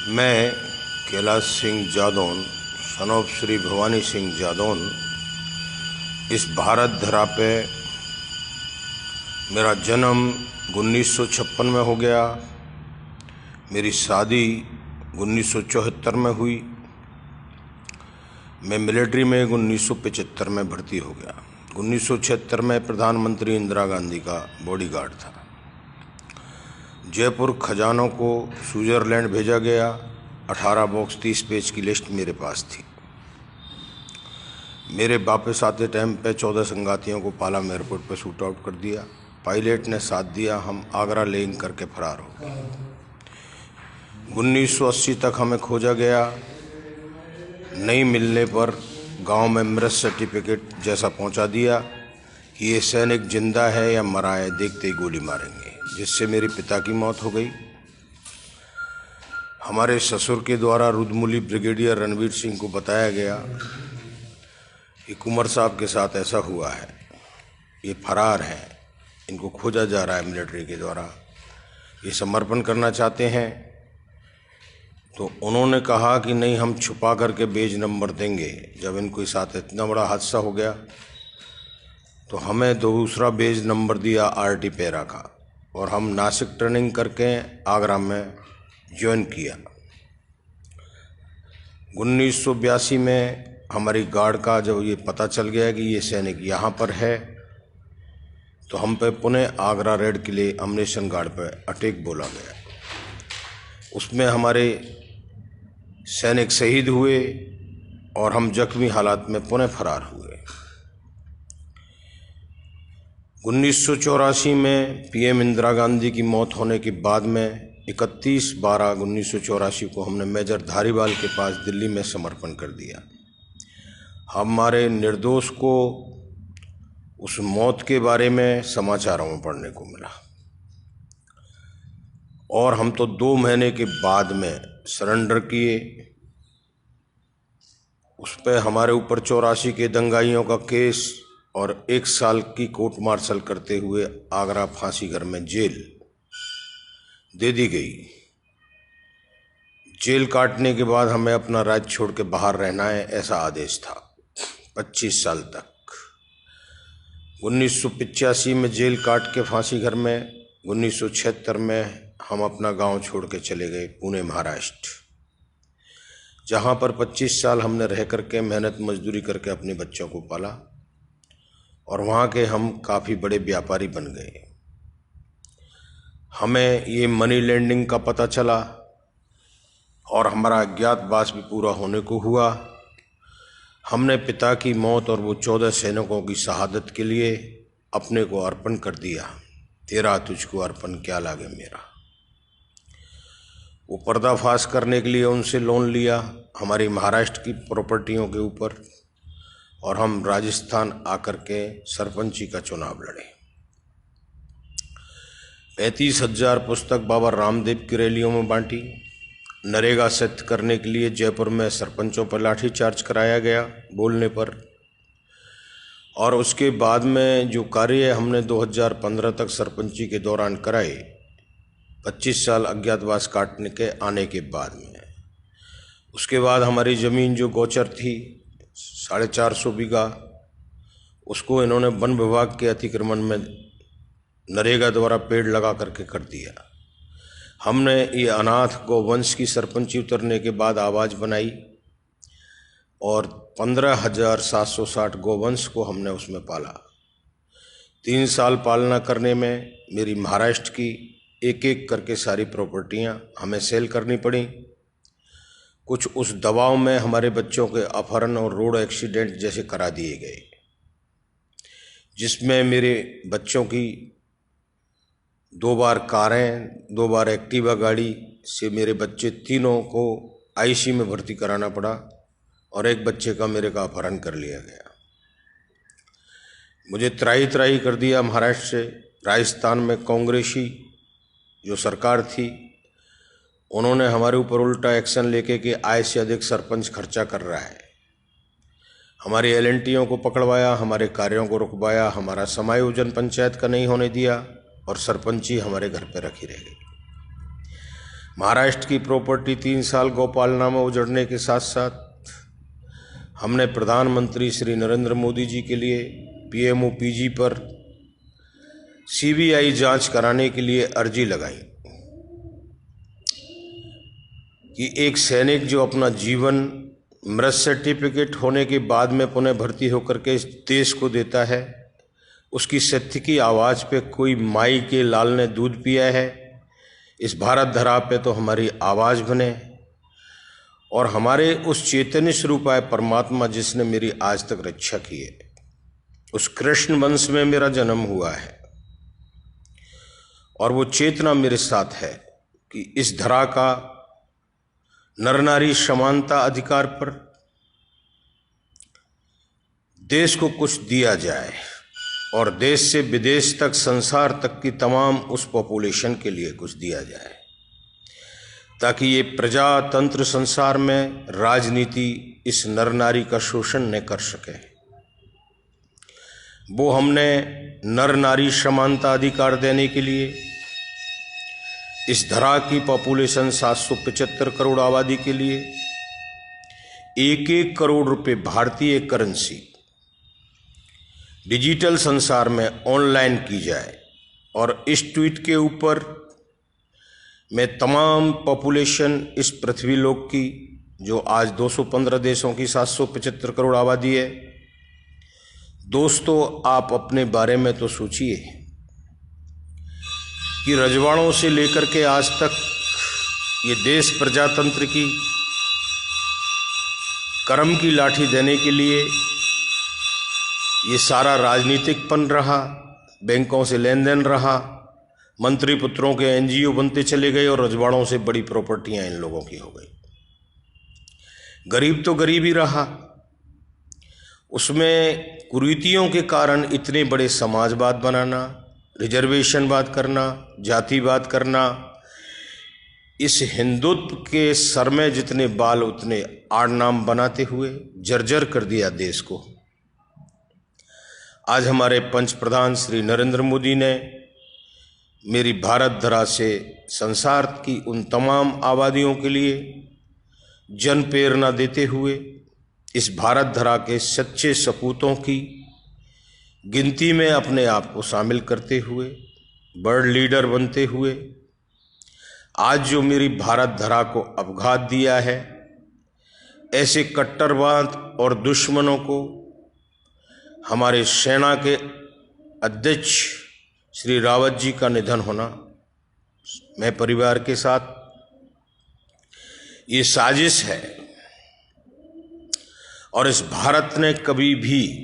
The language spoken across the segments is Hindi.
मैं कैलाश सिंह जादौन सन ऑफ श्री भवानी सिंह जादौन इस भारत धरा पे मेरा जन्म 1956 में हो गया। मेरी शादी 1974 में हुई। मैं मिलिट्री में 1975 में भर्ती हो गया। 1976 में प्रधानमंत्री इंदिरा गांधी का बॉडीगार्ड था। जयपुर खजानों को स्विट्जरलैंड भेजा गया। 18 बॉक्स 30 पेज की लिस्ट मेरे पास थी। मेरे वापस आते टाइम पे 14 संगातियों को पालम एयरपोर्ट पे शूट आउट कर दिया। पायलट ने साथ दिया। हम आगरा लैंड करके फरार हो गए। 1980 तक हमें खोजा गया। नहीं मिलने पर गांव में मृत सर्टिफिकेट जैसा पहुंचा दिया कि ये सैनिक जिंदा है या मरा है, देखते ही गोली मारेंगे, जिससे मेरे पिता की मौत हो गई। हमारे ससुर के द्वारा रुद्रमूली ब्रिगेडियर रणवीर सिंह को बताया गया कि कुंवर साहब के साथ ऐसा हुआ है, ये फरार हैं, इनको खोजा जा रहा है मिलिट्री के द्वारा, ये समर्पण करना चाहते हैं। तो उन्होंने कहा कि नहीं, हम छुपा करके बेज नंबर देंगे। जब इनके साथ इतना बड़ा हादसा हो गया तो हमें दूसरा बेज नंबर दिया आरटी पेरा का, और हम नासिक ट्रेनिंग करके आगरा में ज्वाइन किया। 1982 में हमारी गार्ड का जब ये पता चल गया कि ये सैनिक यहाँ पर है, तो हम पे पुनः आगरा रेड के लिए अम्बेशन गार्ड पे अटैक बोला गया। उसमें हमारे सैनिक शहीद हुए और हम जख्मी हालात में पुनः फरार हुए। 1984 में पीएम इंदिरा गांधी की मौत होने के बाद में 31/12/1984 को हमने मेजर धारीवाल के पास दिल्ली में समर्पण कर दिया। हमारे निर्दोष को उस मौत के बारे में समाचारों में पढ़ने को मिला, और हम तो 2 महीने के बाद में सरेंडर किए। उस पर हमारे ऊपर 84 के दंगाइयों का केस और 1 साल की कोर्ट मार्शल करते हुए आगरा फांसी घर में जेल दे दी गई। जेल काटने के बाद हमें अपना राज्य छोड़ के बाहर रहना है, ऐसा आदेश था 25 साल तक। 1985 में जेल काट के फांसी घर में 1976 में हम अपना गांव छोड़ के चले गए पुणे महाराष्ट्र, जहां पर 25 साल हमने रह करके मेहनत मजदूरी करके अपने बच्चों को पाला, और वहां के हम काफ़ी बड़े व्यापारी बन गए। हमें ये मनी लैंडिंग का पता चला और हमारा अज्ञातवास भी पूरा होने को हुआ। हमने पिता की मौत और वो 14 सैनिकों की शहादत के लिए अपने को अर्पण कर दिया। तेरा तुझको अर्पण क्या लागे मेरा। वो पर्दाफाश करने के लिए उनसे लोन लिया हमारी महाराष्ट्र की प्रॉपर्टियों के ऊपर, और हम राजस्थान आकर के सरपंची का चुनाव लड़े। 35,000 पुस्तक बाबा रामदेव की रैलियों में बांटी। नरेगा सत्य करने के लिए जयपुर में सरपंचों पर लाठी चार्ज कराया गया बोलने पर, और उसके बाद में जो कार्य हमने 2015 तक सरपंची के दौरान कराए, 25 साल अज्ञातवास काटने के आने के बाद में, उसके बाद हमारी ज़मीन जो गोचर थी 450 बीघा, उसको इन्होंने वन विभाग के अतिक्रमण में नरेगा द्वारा पेड़ लगा करके कर दिया। हमने ये अनाथ गौवंश की सरपंची उतरने के बाद आवाज़ बनाई, और 15,760 गौवंश को हमने उसमें पाला। 3 साल पालना करने में मेरी महाराष्ट्र की एक एक करके सारी प्रॉपर्टियां हमें सेल करनी पड़ी। कुछ उस दबाव में हमारे बच्चों के अपहरण और रोड एक्सीडेंट जैसे करा दिए गए, जिसमें मेरे बच्चों की 2 बार कारें, 2 बार एक्टिवा गाड़ी से मेरे बच्चे तीनों को आईसी में भर्ती कराना पड़ा, और एक बच्चे का मेरे का अपहरण कर लिया गया। मुझे त्राही त्राही कर दिया महाराष्ट्र से। राजस्थान में कांग्रेसी जो सरकार थी, उन्होंने हमारे ऊपर उल्टा एक्शन लेके कि आय से अधिक सरपंच खर्चा कर रहा है। हमारी एलएनटीओं को पकड़वाया, हमारे कार्यों को रुकवाया, हमारा समायोजन पंचायत का नहीं होने दिया, और सरपंची हमारे घर पे रखी रह गई। महाराष्ट्र की प्रॉपर्टी 3 साल गौपालना में उजड़ने के साथ साथ हमने प्रधानमंत्री श्री नरेंद्र मोदी जी के लिए PMOPG पर CBI जांच कराने के लिए अर्जी लगाई कि एक सैनिक जो अपना जीवन मृत सर्टिफिकेट होने के बाद में पुनः भर्ती होकर के इस देश को देता है, उसकी सत्य की आवाज़ पे कोई माई के लाल ने दूध पिया है, इस भारत धरा पे तो हमारी आवाज़ बने और हमारे उस चैतन्य स्वरूप आए परमात्मा जिसने मेरी आज तक रक्षा की है, उस कृष्ण वंश में मेरा जन्म हुआ है और वो चेतना मेरे साथ है कि इस धरा का नर नारी समानता अधिकार पर देश को कुछ दिया जाए और देश से विदेश तक संसार तक की तमाम उस पॉपुलेशन के लिए कुछ दिया जाए ताकि ये प्रजातंत्र संसार में राजनीति इस नर नारी का शोषण न कर सके। वो हमने नर नारी समानता अधिकार देने के लिए इस धरा की पॉपुलेशन 775 करोड़ आबादी के लिए 1-1 करोड़ रुपए भारतीय करेंसी डिजिटल संसार में ऑनलाइन की जाए और इस ट्वीट के ऊपर मैं तमाम पॉपुलेशन इस पृथ्वी लोक की जो आज 215 देशों की 775 करोड़ आबादी है, दोस्तों आप अपने बारे में तो सोचिए कि रजवाड़ों से लेकर के आज तक ये देश प्रजातंत्र की कर्म की लाठी देने के लिए ये सारा राजनीतिकपन रहा, बैंकों से लेन देन रहा, मंत्री पुत्रों के NGO बनते चले गए और रजवाड़ों से बड़ी प्रॉपर्टियां इन लोगों की हो गई। गरीब तो गरीब ही रहा, उसमें कुरीतियों के कारण इतने बड़े समाजवाद बनाना, रिजर्वेशनवाद करना, जातिवाद करना, इस हिंदुत्व के सर में जितने बाल उतने आड़ नाम बनाते हुए जर्जर कर दिया देश को। आज हमारे पंच प्रधान श्री नरेंद्र मोदी ने मेरी भारत धरा से संसार की उन तमाम आबादियों के लिए जन प्रेरणा देते हुए इस भारत धरा के सच्चे सपूतों की गिनती में अपने आप को शामिल करते हुए वर्ल्ड लीडर बनते हुए आज जो मेरी भारत धरा को अपघात दिया है, ऐसे कट्टरवाद और दुश्मनों को हमारे सेना के अध्यक्ष श्री रावत जी का निधन होना, मैं परिवार के साथ, ये साजिश है और इस भारत ने कभी भी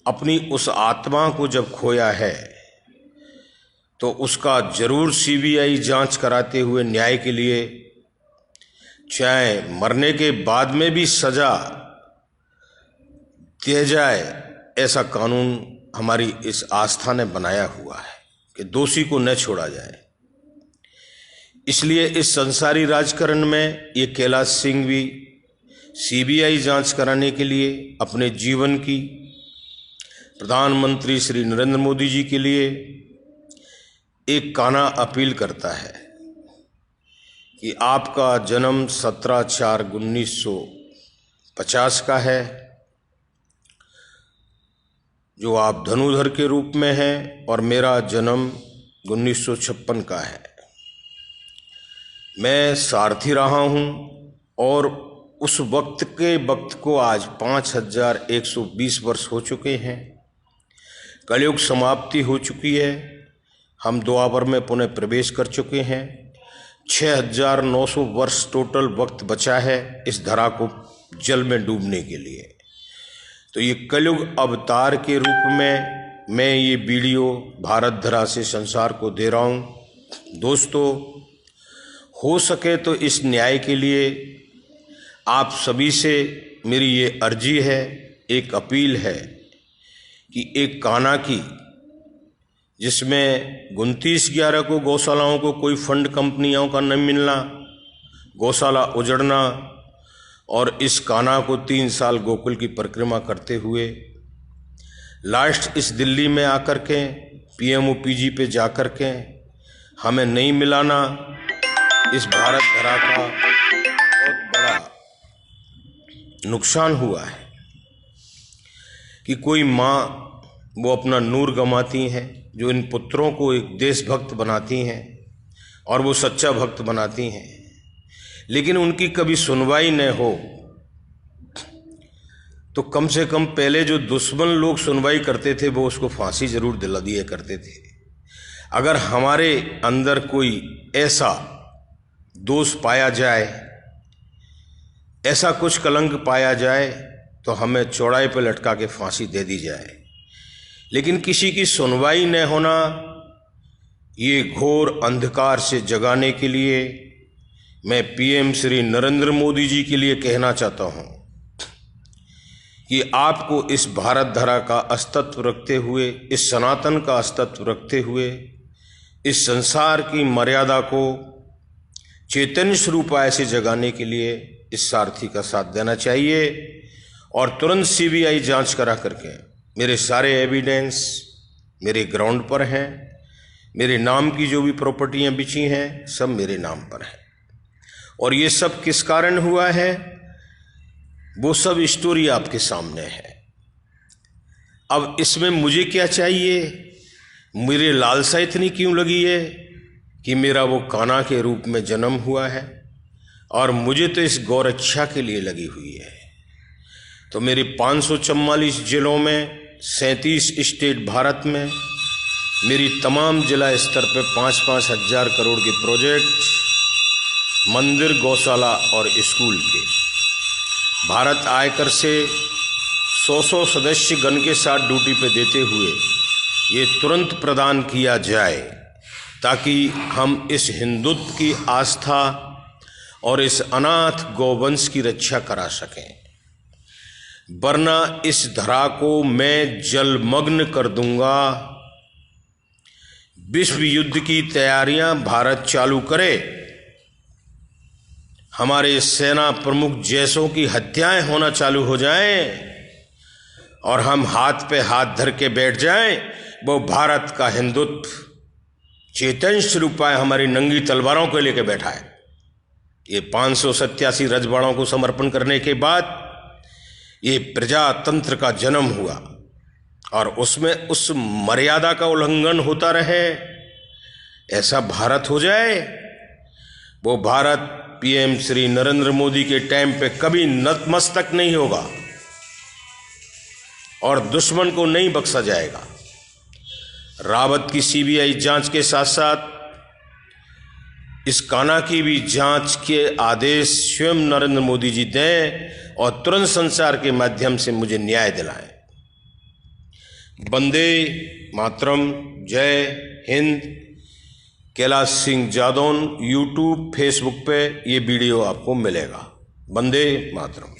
अपनी उस आत्मा को जब खोया है तो उसका जरूर CBI जांच कराते हुए न्याय के लिए, चाहे मरने के बाद में भी सजा दिया जाए, ऐसा कानून हमारी इस आस्था ने बनाया हुआ है कि दोषी को न छोड़ा जाए। इसलिए इस संसारी राजकारण में ये कैलाश सिंह भी CBI जांच कराने के लिए अपने जीवन की प्रधानमंत्री श्री नरेंद्र मोदी जी के लिए एक काना अपील करता है कि आपका जन्म 17/4/1950 का है, जो आप धनुधर के रूप में हैं, और मेरा जन्म 1956 का है। मैं सारथी रहा हूं और उस वक्त को आज 5120 वर्ष हो चुके हैं। कलयुग समाप्ति हो चुकी है, हम द्वापर में पुनः प्रवेश कर चुके हैं। 6900 वर्ष टोटल वक्त बचा है इस धरा को जल में डूबने के लिए। तो ये कलयुग अवतार के रूप में मैं ये वीडियो भारत धरा से संसार को दे रहा हूँ। दोस्तों, हो सके तो इस न्याय के लिए आप सभी से मेरी ये अर्जी है, एक अपील है कि एक काना की जिसमें 29/11 को गौशालाओं को कोई फंड कंपनियों का न मिलना, गौशाला उजड़ना और इस काना को 3 साल गोकुल की परिक्रमा करते हुए लास्ट इस दिल्ली में आकर के PMOPG पे जाकर के हमें नहीं मिलाना, इस भारत धरा का बहुत बड़ा नुकसान हुआ है कि कोई माँ वो अपना नूर गंवाती हैं, जो इन पुत्रों को एक देशभक्त बनाती हैं और वो सच्चा भक्त बनाती हैं, लेकिन उनकी कभी सुनवाई न हो तो कम से कम पहले जो दुश्मन लोग सुनवाई करते थे वो उसको फांसी जरूर दिला दिया करते थे। अगर हमारे अंदर कोई ऐसा दोष पाया जाए, ऐसा कुछ कलंक पाया जाए तो हमें चौड़ाई पर लटका के फांसी दे दी जाए, लेकिन किसी की सुनवाई न होना, ये घोर अंधकार से जगाने के लिए मैं पीएम श्री नरेंद्र मोदी जी के लिए कहना चाहता हूं कि आपको इस भारत धरा का अस्तित्व रखते हुए, इस सनातन का अस्तित्व रखते हुए, इस संसार की मर्यादा को चैतन्य स्वरूप ऐसे जगाने के लिए इस सारथी का साथ देना चाहिए और तुरंत सीबीआई जांच करा करके मेरे सारे एविडेंस मेरे ग्राउंड पर हैं, मेरे नाम की जो भी प्रॉपर्टियां बिची हैं सब मेरे नाम पर हैं, और ये सब किस कारण हुआ है वो सब स्टोरी आपके सामने है। अब इसमें मुझे क्या चाहिए, मेरे लालसा इतनी क्यों लगी है कि मेरा वो कान्हा के रूप में जन्म हुआ है, और मुझे तो इस गौरक्षा के लिए लगी हुई है। तो मेरे 544 जिलों में 37 स्टेट भारत में मेरी तमाम जिला स्तर पे 5-5 हज़ार करोड़ के प्रोजेक्ट, मंदिर, गौशाला और स्कूल के भारत आयकर से 100 सदस्य गण के साथ ड्यूटी पे देते हुए ये तुरंत प्रदान किया जाए, ताकि हम इस हिंदुत्व की आस्था और इस अनाथ गौवंश की रक्षा करा सकें, वरना इस धरा को मैं जलमग्न कर दूंगा। विश्व युद्ध की तैयारियां भारत चालू करे, हमारे सेना प्रमुख जैसों की हत्याएं होना चालू हो जाएं और हम हाथ पे हाथ धर के बैठ जाएं, वो भारत का हिंदुत्व चैतन्य स्वरूप हमारी नंगी तलवारों को लेकर बैठा है। ये 587 रजवाड़ों को समर्पण करने के बाद ये प्रजातंत्र का जन्म हुआ, और उसमें उस मर्यादा का उल्लंघन होता रहे, ऐसा भारत हो जाए। वो भारत पीएम श्री नरेंद्र मोदी के टाइम पे कभी नतमस्तक नहीं होगा और दुश्मन को नहीं बख्शा जाएगा। रावत की सीबीआई जांच के साथ साथ इस कान्हा की भी जांच के आदेश स्वयं नरेंद्र मोदी जी दें और तुरंत संसार के माध्यम से मुझे न्याय दिलाएं। वंदे मातरम, जय हिंद। कैलाश सिंह जादौन यूट्यूब, फेसबुक पे ये वीडियो आपको मिलेगा। वंदे मातरम।